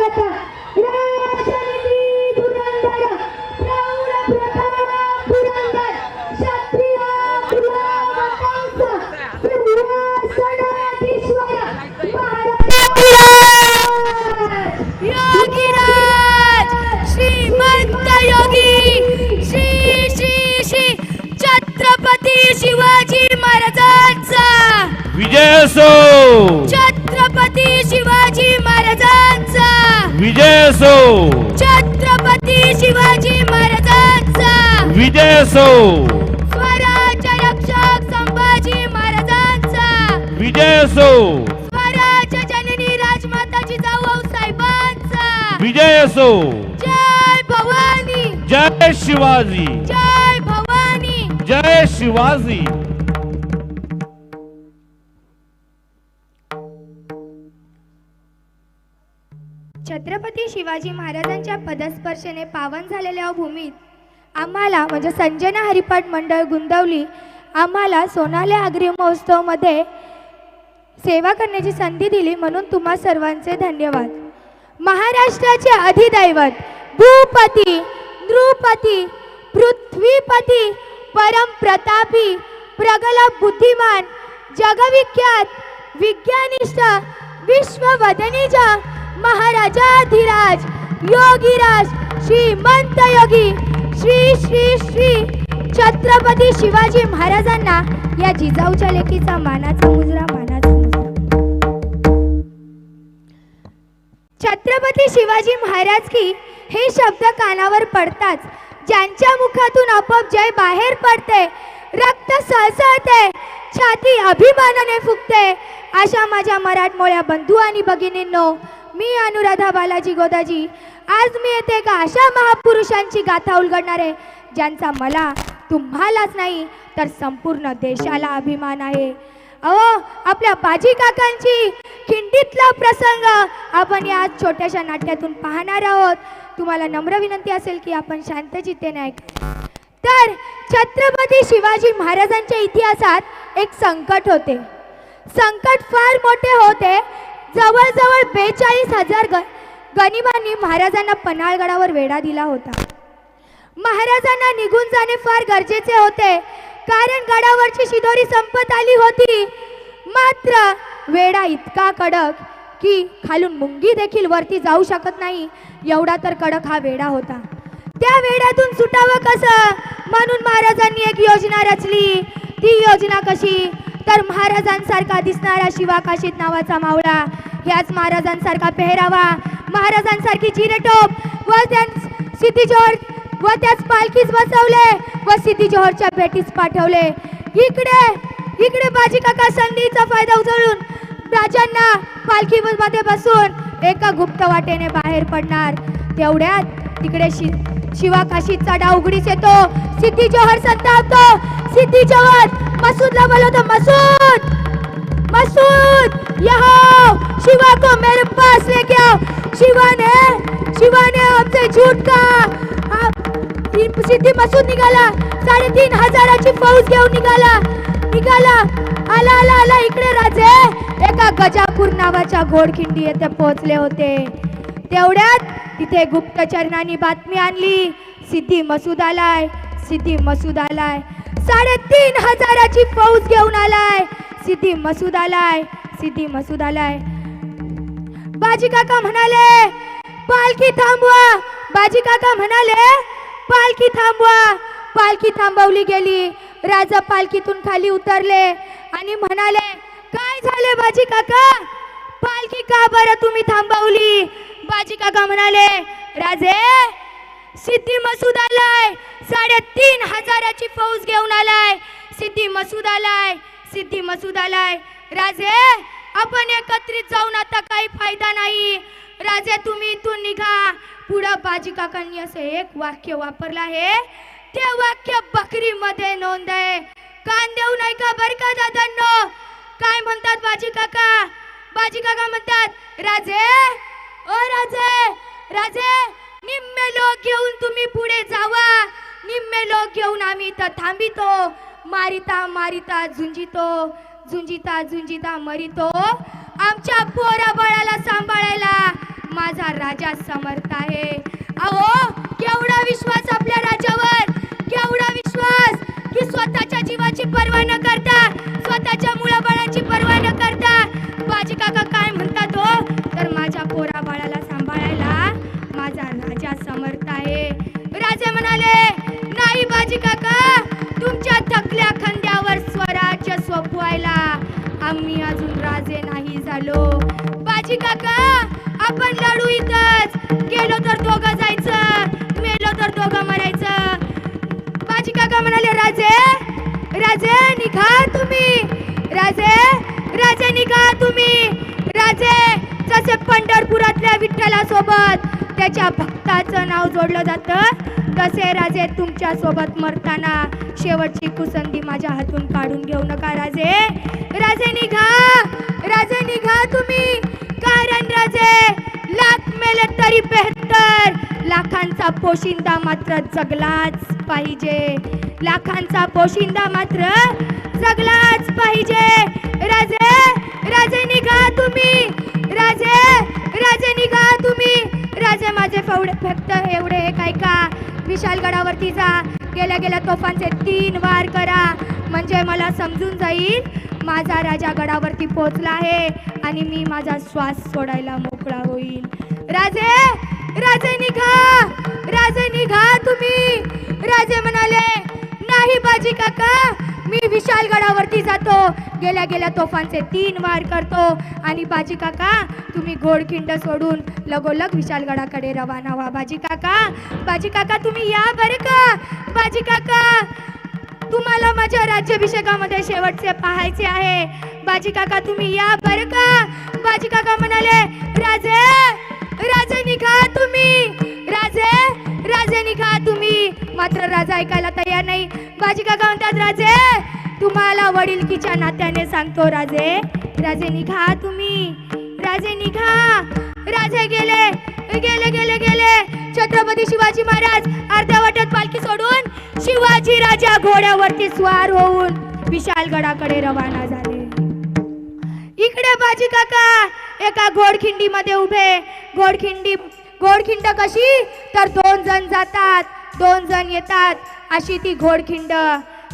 कथा राजनीती धुरंधर प्रौढ प्रताप धुरंधर क्षत्रिय कुलावतंस सिंहासनाधीश्वर योगीराज श्रीमंत योगी श्री श्री श्री छत्रपती शिवाजी महाराजांचा विजय असो, छत्रपती शिवाजी महाराजांचा विजय असो, छत्रपती शिवाजी महाराजांचा विजय असो, स्वराज्य रक्षक संभाजी महाराजांचा विजय असो, स्वराज्य जननी राजमाता जिजाऊ साहेबांचा विजय असो. जय भवानी, जय शिवाजी, जय भवानी. जय शिवाजी. छत्रपती शिवाजी महाराजांच्या पदस्पर्शेने पावन झालेल्या भूमीत आम्हाला म्हणजे संजना हरिपाठ मंडळ गुंदवली आम्हाला सोनाले आगरी महोत्सवमध्ये सेवा करण्याची संधी दिली म्हणून तुम्हा सर्वांचे धन्यवाद. महाराष्ट्राचे अधिदैवत भूपती नृपती पृथ्वीपती परम प्रतापी प्रगल्भ बुद्धिमान जगविख्यात विज्ञानिष्ठ विश्ववदनीज महाराजाधिराज योगीराज श्रीमंत योगी श्री श्री श्री छत्रपती शिवाजी महाराजांना या जिजाऊच्या लेकीचा मानाचा मुजरा. छत्रपती शिवाजी महाराज की हे शब्द कानावर पडताच ज्यांच्या मुखातून आपोआप जय बाहेर पडते, रक्त सळसळते, छाती अभिमानाने फुगते, अशा माझ्या मराठमोळ्या बंधू आणि भगिनींनो, मी अनुराधा बालाजी गोदाजी आज मी येथे का अशा महापुरुषांची गाथा उलगडणार आहे ज्यांचा मला तुम्हालाच नाही तर संपूर्ण देशाला अभिमान आहे. अहो, आपल्या बाजी काकांची खिंडीतला प्रसंग आपण या छोट्याशा नाट्यातून पाहणार आहोत. तुम्हाला नम्र विनंती असेल की आपण शांतचित्तेने ऐका. तर छत्रपती शिवाजी महाराजांच्या इतिहासात एक संकट होते. संकट फार मोठे होते. जवळजवळ 42,000 गनिमांनी महाराजांना पन्हाळगडावर वेढा दिला होता. महाराजांना निघून जाणे फार गरजेचे होते कारण गडावरची शिदोरी संपत आली होती. मात्र वेढा इतका कडक की खालून मुंगी देखील वरती जाऊ शकत नाही एवढा तर कडक हा वेढा होता. त्या वेढ्यातून सुटावं कसं म्हणून महाराजांनी एक योजना रचली. ती योजना कशी तर महाराजांसारखा दिसणारा शिवाकाशीत नावाचा मावळा, ह्याच महाराजांसारखा पेहरावा, महाराजांसारखी जिरेटोप व त्या सिद्धी व त्याच पालखीस बसवले व सिद्धी जोहरच्या भेटीस पाठवले. इकडे बाजी काका संधीचा फायदा उचलून राजांना पालखीमध्ये बसून एका गुप्त वाटेने बाहेर पडणार. तेवढ्यात तिकडे शिवाकाशीचा डाव उघडीस येतो. सिद्धी जोहर संतापतो. सिद्धी जोहर मसूदला बोलवतो. मसूद यहाँ शिवा को मेरे पास लेके आओ. शिवाने हमसे झूठ का सिद्धी मसूद निघाला. 3,500ची फौज घेऊन निघाला. आला इकडे राजे एका गजापूर नावाच्या घोडखिंडी येथे पोहोचले होते. तेवढ्यात तिथे गुप्तचरणांनी बातमी आणली. सिद्धी मसूद आलाय. 3,500ची फौज घेऊन आलाय. सिद्धी मसूद आलाय. बाजी काका म्हणाले पालखी थांबवा. बाजी काका म्हणाले पालखी थांबवा. पालखी थांबवली गेली. राजा पालखीतून खाली उतरले आणि म्हणाले काय झाले बाजी काका, पालखी का बरं तुम्ही थांबवली. बाजी काका म्हणाले राजे सिद्धी मसूद आलाय. 3,500ची फौज घेऊन आलाय. सिद्धी मसूद आलाय. राजे आपण एकत्रित जाऊन आता काही फायदा नाही. राजे तुम्ही इथून निघा. पुढे बाजी काकांनी असे एक वाक्य वापरलं आहे. ते वाक्य बकरी मध्ये नोंद आहे. कान देऊ नाही का बर का दादांनो. काय म्हणतात बाजी काका. बाजी काका म्हणतात राजे निम्मे लोक घेऊन तुम्ही पुढे जावा. निम्मे लोक घेऊन आम्ही इथं थांबितो. मारिता झुंजिता मरितो. आमच्या पोरा बाळाला सांभाळायला माझा राजा समर्थ आहे. अहो, केवढा विश्वास आपल्या राजावर, केवढा विश्वास की स्वतःच्या जीवाची पर्वा न करता, स्वतःच्या मुलाबाळांची पर्वा न करता बाजी काका काय म्हणतात हो, तर माझ्या पोरा बाळाला सांभाळायला माझा राजा समर्थ आहे. राजे म्हणाले, नाही बाजी काका, तुमच्या थकल्या खांद्यावर स्वराज्य सोपवायला आम्ही अजून राजे नाही झालो. बाजी काका, आपण लढू इथंच, गेलो तर दोघं जायचं, मेलो तर दोघं मरायचं. बाजी काका म्हणाले, राजे राजे निघा तुम्ही, राजे निघा तुम्ही. राजे जसे पंढरपुरातल्या विठ्ठलासोबत त्याच्या भक्ताचं नाव जोडलं जातं, तसे राजे तुमच्या सोबत मरताना शेवटची कुसंधी माझ्या हातून काढून घेऊ नका. राजे निघा तुम्ही. कारण राजे लाख मेले तरी 72 लाखांचा पोशिंदा मात्र जगलाच पाहिजे. लाखांचा पोशिंदा मात्र जगलाच पाहिजे. राजे निघा तुम्ही. राजे निघा तुम्ही. राजे माझे फक्त एवढे एक ऐका, विशालगडावरती जा, गेल्या गेल्या तोफांचे 3 वार करा, म्हणजे मला समजून जाईल माझा राजा गडावरती पोहोचला आहे आणि मी माझा श्वास सोडायला मोकळा होईल. राजे निघा तुम्ही. राजे म्हणाले, नाही बाजी काका, मी विशालगडावरती जातो, गेल्या गेल्या तोफांचे 3 वार करतो आणि बाजी काका तुम्ही घोडखिंड सोडून लगोलग विशालगडाकडे रवाना व्हा. बाजी काका तुम्ही या बरं का. बाजी काका, तुम्हाला माझ्या राज्याभिषेकामध्ये शेवटचे पाहायचे आहे. बाजी काका तुम्ही या बरं का. बाजी काका म्हणाले, राजे निघा तुम्ही. राजे निघा तुम्ही. मात्र राजा ऐकायला तयार नाही. बाजी काका म्हणतात, राजे तुम्हाला वडिलकीच्या नात्याने सांगतो, राजे निघा तुम्ही. राजे निघा. राजे गेले. छत्रपती शिवाजी महाराज अर्ध्या वाटेत पालखी सोडून शिवाजी राजा घोड्यावरती स्वार होऊन विशालगडाकडे रवाना झाले. इकडे बाजी काका एका घोडखिंडीमध्ये उभे. घोडखिंड कशी, तर 2 जण जातात, 2 जण येतात, अशी ती घोडखिंड.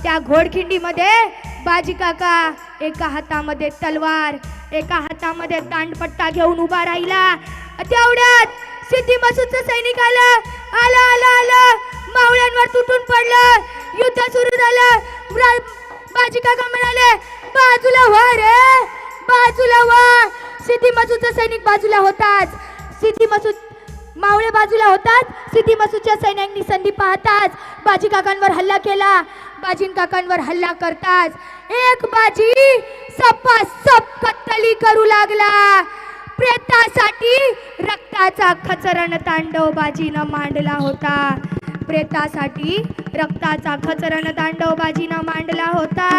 त्या घोडखिंडीमध्ये बाजी काका एका हातामध्ये तलवार, एका हातामध्ये दांडपट्टा घेऊन उभा राहिला. तेवढ्यात सिद्धी मसूदचं सैनिक आलं. मावळ्यांवर तुटून पडलं. युद्ध सुरू झालं. बाजी काका म्हणाले, बाजूला व्हा रे, बाजूला व्हा. सिद्धी मसूदचा सैनिक बाजूला होताच, मावळे बाजूला होतात. सिद्धी मसूदच्या सैन्यांनी संधी पाहताच बाजी काकांवर हल्ला केला. बाजी काकांवर हल्ला करताच एक बाजी सपासप कत्तली करू लागला. प्रेतासाठी रक्ताचा खचरण तांडव बाजीनं मांडला होता. प्रेतासाठी रक्ताचा खचरण तांडव बाजीनं मांडला होता.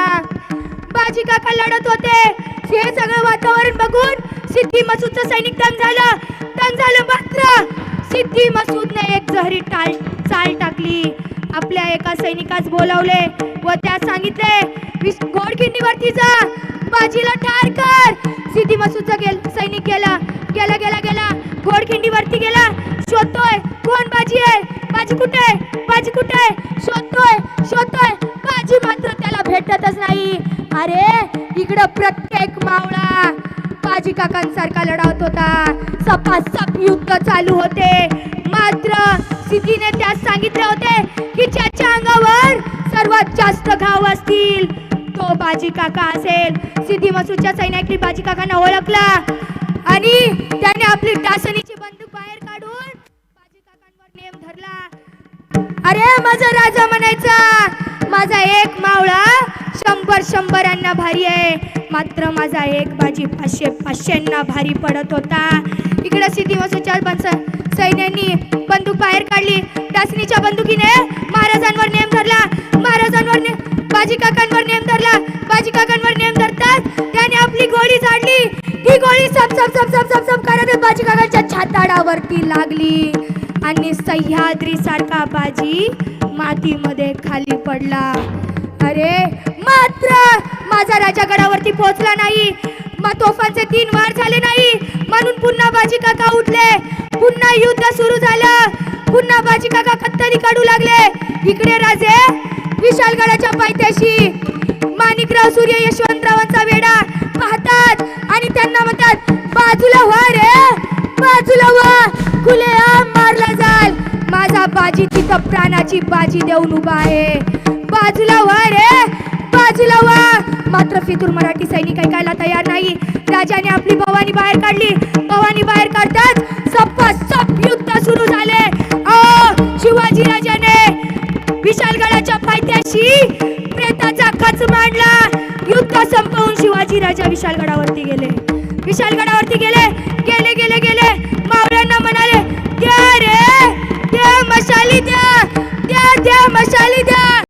बाजी काका लढत होते. हे सगळं वातावरण बघून सिद्धी मसूदचं सैनिक दम झालं. मात्र सिद्धी मसूदने एक जहरी चाल टाकली. आपल्या एका सैनिकास बोलावले व त्यास सांगितले, घोडखिंडीवरती जा, बाजीला ठार कर. सिद्धी मसूदचा सैनिक गेला. घोडखिंडीवरती गेला. शोधतोय कोण बाजी आहे, बाजी कुठे शोधतोय. बाजी मात्र त्याला भेटतच नाही. अरे इकडं प्रत्येक मावळा बाजी काकांसारखा लढवत होता. सपासप युद्ध चालू होते. मात्र सिद्धीने त्यास सांगितले होते की ज्याच्या अंगावर सर्वात जास्त घाव असतील तो बाजी काका असेल. सिद्धी मसूदच्या सैनिकांनी बाजी काकांना ओळखला आणि त्याने आपली टासणीची बंदूक बाहेर काढून बाजी काकांवर नेम धरला. अरे माझा राजा म्हणायचा, माझा एक मावळा 100 भारी आहे, मात्र माझा एक बाजी 500 भारी पडत होता. इकडे सिद्धी मसूदच्या सैन्यांनी बंदूक बाहेर काढली. टासणीच्या बंदुकीने महाराजांवर नेम धरला. बाजी काकांवर नेम धरला. बाजी काकांवर नेम धरतात त्याने आपली गोळी झाडली. ही गोळी सब करत बाजी काकांच्या छाताडावरती लागली आणि सह्याद्री सारखा बाजी मातीमध्ये खाली पडला. अरे मात्र माझा राजा गडावरती पोहोचला नाही. तोफांचे 3 वार झाले नाही म्हणून पुन्हा बाजी काका उठले. पुन्हा युद्ध सुरू झालं. पुन्हा बाजी काका कत्तली काढू लागले. इकडे राजे विशालगडाच्या पायथ्याशी माणिकराव सूर्य यशवंतरावांचा वेढा पाहतात आणि त्यांना म्हणतात, बाजूला व्हा रे, बाजूला व्हा, खुलेआम मारला जाल. माझा बाजी तिथं प्राणाची बाजी देऊन उभा आहे. बाजूला व्हा रे, बाजूला व्हा. मात्र फितूर मराठी सैनिक ऐकायला तयार नाही. राजाने आपली भवानी बाहेर काढली. भवानी बाहेर काढताच सपासप युद्ध सुरू झाले. शिवाजी राजाने विशालगडाच्या पायथ्याशी प्रेताचा खच मांडला. युद्ध संपवून शिवाजी राजा विशालगडावरती गेले. विशालगडावरती गेले गेले गेले गेले मावळ्यांना म्हणाले, द्या रे, द्या मशाली, द्या द्या द्या मशाली द्या.